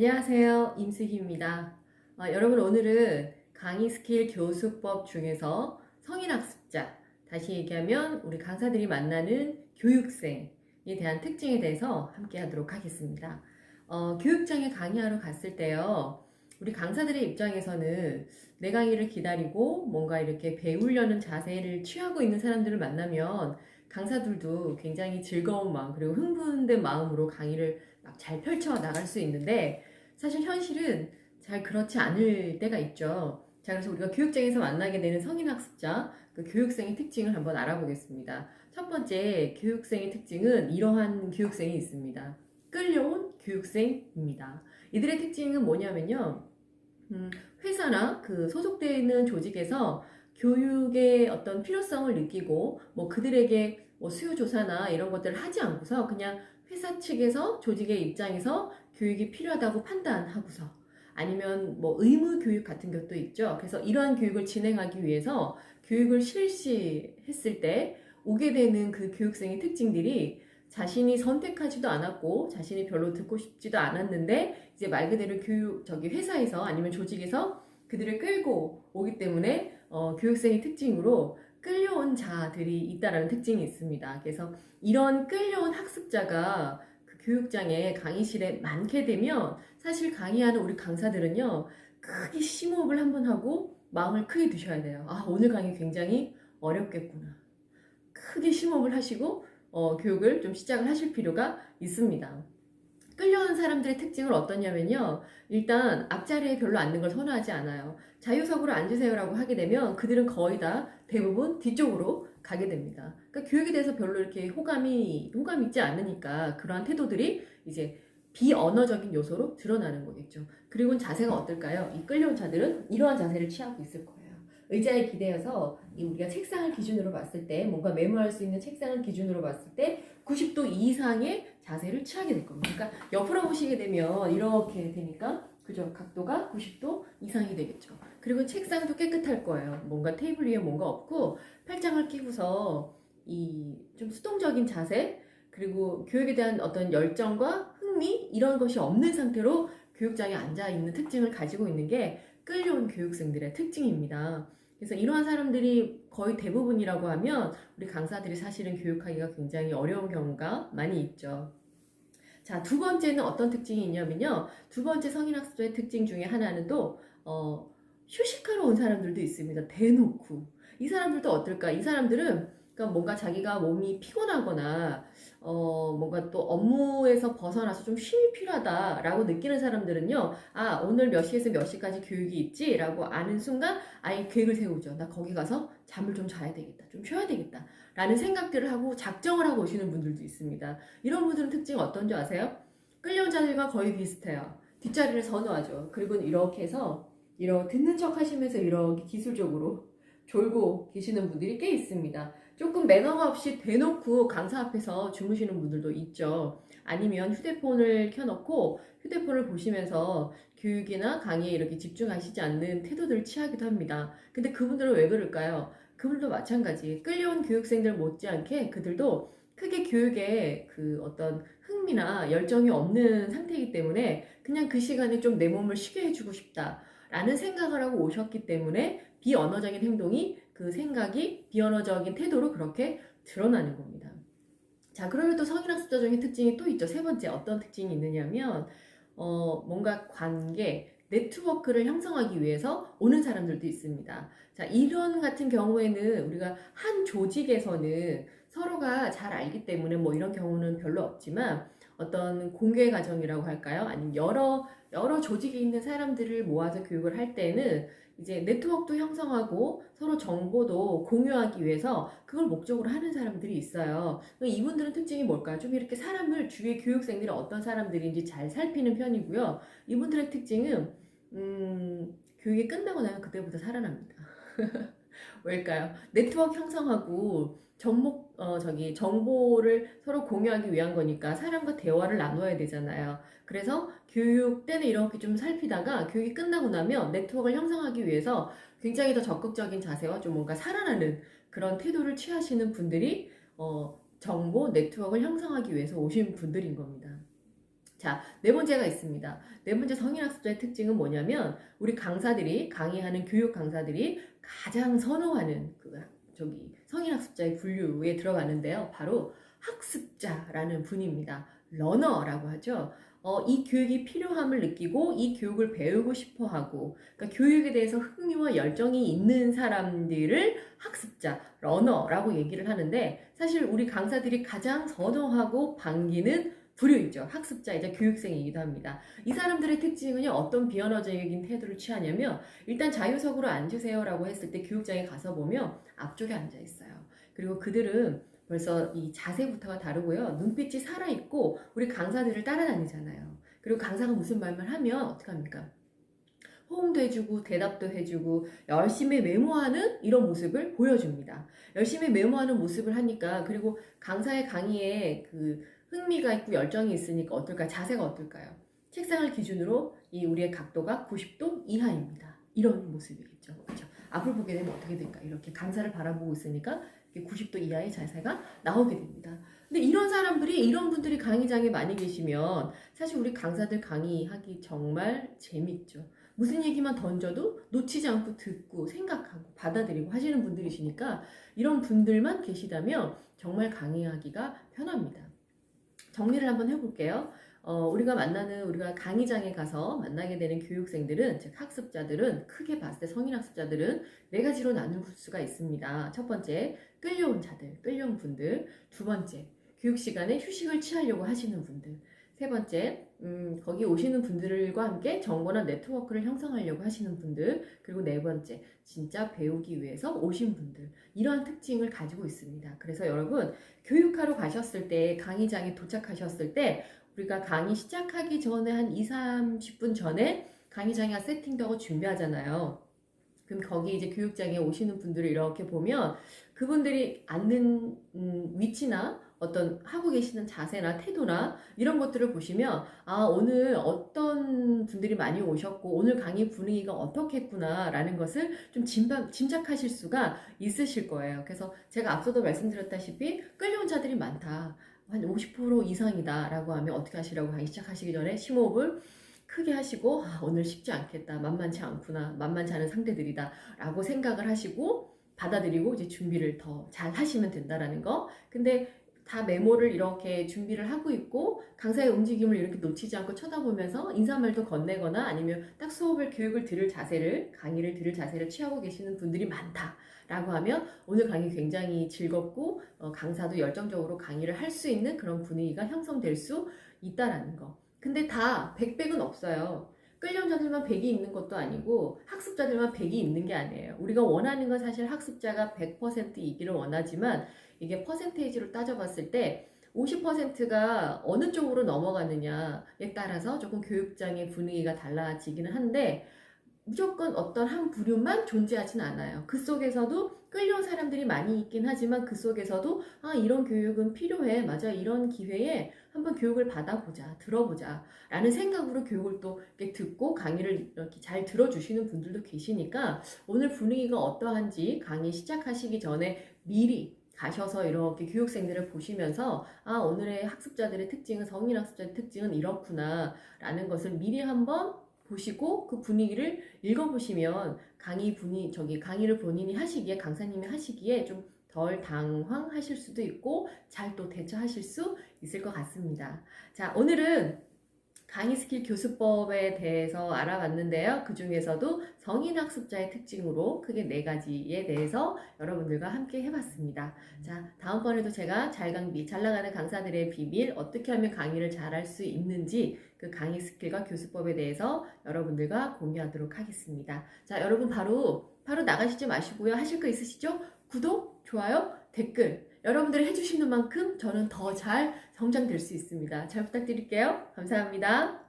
안녕하세요. 임수희입니다. 여러분 오늘은 강의 스킬 교수법 중에서 성인학습자, 다시 얘기하면 우리 강사들이 만나는 교육생에 대한 특징에 대해서 함께 하도록 하겠습니다. 교육장에 강의하러 갔을 때요. 우리 강사들의 입장에서는 내 강의를 기다리고 뭔가 이렇게 배우려는 자세를 취하고 있는 사람들을 만나면 강사들도 굉장히 즐거운 마음 그리고 흥분된 마음으로 강의를 막 잘 펼쳐 나갈 수 있는데 사실 현실은 잘 그렇지 않을 때가 있죠. 자, 그래서 우리가 교육장에서 만나게 되는 성인학습자, 그 교육생의 특징을 한번 알아보겠습니다. 첫 번째 교육생의 특징은 이러한 교육생이 있습니다. 끌려온 교육생입니다. 이들의 특징은 뭐냐면요. 회사나 그 소속되어 있는 조직에서 교육의 어떤 필요성을 느끼고 뭐 그들에게 뭐 수요 조사나 이런 것들을 하지 않고서 그냥 회사 측에서 조직의 입장에서 교육이 필요하다고 판단하고서 아니면 뭐 의무 교육 같은 것도 있죠. 그래서 이러한 교육을 진행하기 위해서 교육을 실시했을 때 오게 되는 그 교육생의 특징들이 자신이 선택하지도 않았고 자신이 별로 듣고 싶지도 않았는데 이제 말 그대로 회사에서 아니면 조직에서 그들을 끌고 오기 때문에 교육생의 특징으로 끌려온 자들이 있다라는 특징이 있습니다. 그래서 이런 끌려온 학습자가 그 교육장에 강의실에 많게 되면 사실 강의하는 우리 강사들은요 크게 심호흡을 한번 하고 마음을 크게 두셔야 돼요. 오늘 강의 굉장히 어렵겠구나. 크게 심호흡을 하시고 교육을 좀 시작을 하실 필요가 있습니다. 끌려오는 사람들의 특징은 어떠냐면요. 일단 앞자리에 별로 앉는 걸 선호하지 않아요. 자유석으로 앉으세요라고 하게 되면 그들은 거의 다 대부분 뒤쪽으로 가게 됩니다. 그러니까 교육에 대해서 별로 이렇게 호감 있지 않으니까 그러한 태도들이 이제 비언어적인 요소로 드러나는 거겠죠. 그리고 자세가 어떨까요? 이 끌려온 자들은 이러한 자세를 취하고 있을 거예요. 의자에 기대어서 우리가 책상을 기준으로 봤을 때 뭔가 메모할 수 있는 책상을 기준으로 봤을 때 90도 이상의 자세를 취하게 될 겁니다. 그러니까 옆으로 보시게 되면 이렇게 되니까 그죠? 각도가 90도 이상이 되겠죠. 그리고 책상도 깨끗할 거예요. 뭔가 테이블 위에 뭔가 없고 팔짱을 끼고서 이 좀 수동적인 자세 그리고 교육에 대한 어떤 열정과 흥미 이런 것이 없는 상태로 교육장에 앉아 있는 특징을 가지고 있는 게 끌려온 교육생들의 특징입니다. 그래서 이러한 사람들이 거의 대부분이라고 하면 우리 강사들이 사실은 교육하기가 굉장히 어려운 경우가 많이 있죠. 자, 두 번째는 어떤 특징이 있냐면요. 두 번째 성인학습자의 특징 중에 하나는 또 휴식하러 온 사람들도 있습니다. 대놓고. 이 사람들도 어떨까? 이 사람들은 그러니까 뭔가 자기가 몸이 피곤하거나 뭔가 또 업무에서 벗어나서 좀 쉼이 필요하다라고 느끼는 사람들은요. 오늘 몇 시에서 몇 시까지 교육이 있지라고 아는 순간 아예 계획을 세우죠. 나 거기 가서 잠을 좀 자야 되겠다. 좀 쉬어야 되겠다. 라는 생각들을 하고 작정을 하고 오시는 분들도 있습니다. 이런 분들은 특징이 어떤 줄 아세요? 끌려온 자들과 거의 비슷해요. 뒷자리를 선호하죠. 그리고 이렇게 해서 듣는 척 하시면서 이렇게 기술적으로 졸고 계시는 분들이 꽤 있습니다. 조금 매너가 없이 대놓고 강사 앞에서 주무시는 분들도 있죠. 아니면 휴대폰을 켜놓고 휴대폰을 보시면서 교육이나 강의에 이렇게 집중하시지 않는 태도들을 취하기도 합니다. 근데 그분들은 왜 그럴까요? 그분들도 마찬가지. 끌려온 교육생들 못지않게 그들도 크게 교육에 그 어떤 흥미나 열정이 없는 상태이기 때문에 그냥 그 시간에 좀 내 몸을 쉬게 해주고 싶다라는 생각을 하고 오셨기 때문에 비언어적인 행동이 그 생각이 비언어적인 태도로 그렇게 드러나는 겁니다. 자, 그러면 또 성인학습자적인 특징이 또 있죠. 세 번째 어떤 특징이 있느냐면 뭔가 관계, 네트워크를 형성하기 위해서 오는 사람들도 있습니다. 자, 이런 같은 경우에는 우리가 한 조직에서는 서로가 잘 알기 때문에 뭐 이런 경우는 별로 없지만 어떤 공개 과정이라고 할까요? 아니면 여러 조직에 있는 사람들을 모아서 교육을 할 때는 이제 네트워크도 형성하고 서로 정보도 공유하기 위해서 그걸 목적으로 하는 사람들이 있어요. 이분들은 특징이 뭘까요? 좀 이렇게 사람을 주위의 교육생들이 어떤 사람들인지 잘 살피는 편이고요. 이분들의 특징은 교육이 끝나고 나면 그때부터 살아납니다. 왜일까요? 네트워크 형성하고 정보를 서로 공유하기 위한 거니까 사람과 대화를 나눠야 되잖아요. 그래서 교육 때는 이렇게 좀 살피다가 교육이 끝나고 나면 네트워크를 형성하기 위해서 굉장히 더 적극적인 자세와 좀 뭔가 살아나는 그런 태도를 취하시는 분들이 정보 네트워크를 형성하기 위해서 오신 분들인 겁니다. 자, 네 번째가 있습니다. 네 번째 성인학습자의 특징은 뭐냐면 우리 강사들이 강의하는 교육 강사들이 가장 선호하는 성인학습자의 분류에 들어가는데요. 바로 학습자라는 분입니다. 러너라고 하죠. 이 교육이 필요함을 느끼고 이 교육을 배우고 싶어 하고, 그러니까 교육에 대해서 흥미와 열정이 있는 사람들을 학습자, 러너라고 얘기를 하는데, 사실 우리 강사들이 가장 선호하고 반기는 부류이죠. 학습자이자 교육생이기도 합니다. 이 사람들의 특징은요, 어떤 비언어적인 태도를 취하냐면, 일단 자유석으로 앉으세요라고 했을 때 교육장에 가서 보면 앞쪽에 앉아 있어요. 그리고 그들은 벌써 이 자세부터가 다르고요. 눈빛이 살아있고 우리 강사들을 따라다니잖아요. 그리고 강사가 무슨 말만 하면 어떡합니까? 호응도 해주고 대답도 해주고 열심히 메모하는 이런 모습을 보여줍니다. 열심히 메모하는 모습을 하니까, 그리고 강사의 강의에 그 흥미가 있고 열정이 있으니까 어떨까요? 자세가 어떨까요? 책상을 기준으로 이 우리의 각도가 90도 이하입니다. 이런 모습이겠죠. 그렇죠? 앞을 보게 되면 어떻게 될까? 이렇게 강사를 바라보고 있으니까 90도 이하의 자세가 나오게 됩니다. 근데 이런 분들이 강의장에 많이 계시면 사실 우리 강사들 강의하기 정말 재밌죠. 무슨 얘기만 던져도 놓치지 않고 듣고 생각하고 받아들이고 하시는 분들이시니까 이런 분들만 계시다면 정말 강의하기가 편합니다. 정리를 한번 해볼게요. 우리가 강의장에 가서 만나게 되는 교육생들은, 즉 학습자들은, 크게 봤을 때 성인학습자들은 네 가지로 나눌 수가 있습니다. 첫 번째, 끌려온 분들. 두 번째, 교육 시간에 휴식을 취하려고 하시는 분들. 세 번째, 거기 오시는 분들과 함께 정보나 네트워크를 형성하려고 하시는 분들. 그리고 네 번째, 진짜 배우기 위해서 오신 분들. 이러한 특징을 가지고 있습니다. 그래서 여러분, 교육하러 가셨을 때, 강의장에 도착하셨을 때, 우리가 강의 시작하기 전에 한 2, 30분 전에 강의장에 세팅도 하고 준비하잖아요. 그럼 거기 이제 교육장에 오시는 분들을 이렇게 보면 그분들이 앉는 위치나 어떤 하고 계시는 자세나 태도나 이런 것들을 보시면, 아, 오늘 어떤 분들이 많이 오셨고 오늘 강의 분위기가 어떻겠구나 라는 것을 좀 짐작하실 수가 있으실 거예요. 그래서 제가 앞서도 말씀드렸다시피 끌려온 자들이 많다, 한 50% 이상이다 라고 하면 어떻게 하시라고 강의 시작하시기 전에 심호흡을 크게 하시고, 아, 오늘 쉽지 않겠다, 만만치 않구나, 만만치 않은 상대들이다 라고 생각을 하시고 받아들이고 이제 준비를 더 잘 하시면 된다라는 거. 근데 다 메모를 이렇게 준비를 하고 있고 강사의 움직임을 이렇게 놓치지 않고 쳐다보면서 인사말도 건네거나 아니면 딱 교육을 들을 자세를, 강의를 들을 자세를 취하고 계시는 분들이 많다라고 하면 오늘 강의 굉장히 즐겁고 강사도 열정적으로 강의를 할 수 있는 그런 분위기가 형성될 수 있다라는 거. 근데 다 100은 없어요. 끌려온 자들만 100이 있는 것도 아니고 학습자들만 100이 있는 게 아니에요. 우리가 원하는 건 사실 학습자가 100%이기를 원하지만 이게 퍼센테이지로 따져봤을 때 50%가 어느 쪽으로 넘어가느냐에 따라서 조금 교육장의 분위기가 달라지기는 한데, 무조건 어떤 한 부류만 존재하진 않아요. 그 속에서도 끌려온 사람들이 많이 있긴 하지만 그 속에서도 아, 이런 교육은 필요해, 맞아, 이런 기회에 한번 교육을 받아보자, 들어보자 라는 생각으로 교육을 또 이렇게 듣고 강의를 이렇게 잘 들어주시는 분들도 계시니까 오늘 분위기가 어떠한지 강의 시작하시기 전에 미리 가셔서 이렇게 교육생들을 보시면서, 아, 오늘의 학습자들의 특징은, 성인 학습자의 특징은 이렇구나 라는 것을 미리 한번 보시고 그 분위기를 읽어보시면 강의를 본인이 하시기에, 강사님이 하시기에 좀 덜 당황하실 수도 있고 잘 또 대처하실 수 있을 것 같습니다. 자, 오늘은 강의 스킬 교수법에 대해서 알아봤는데요. 그 중에서도 성인학습자의 특징으로 크게 4가지에 대해서 여러분들과 함께 해봤습니다. 자, 다음번에도 제가 잘 나가는 강사들의 비밀, 어떻게 하면 강의를 잘할 수 있는지 그 강의 스킬과 교수법에 대해서 여러분들과 공유하도록 하겠습니다. 자, 여러분 바로 나가시지 마시고요. 하실 거 있으시죠? 구독, 좋아요, 댓글 여러분들이 해주시는 만큼 저는 더 잘 성장될 수 있습니다. 잘 부탁드릴게요. 감사합니다.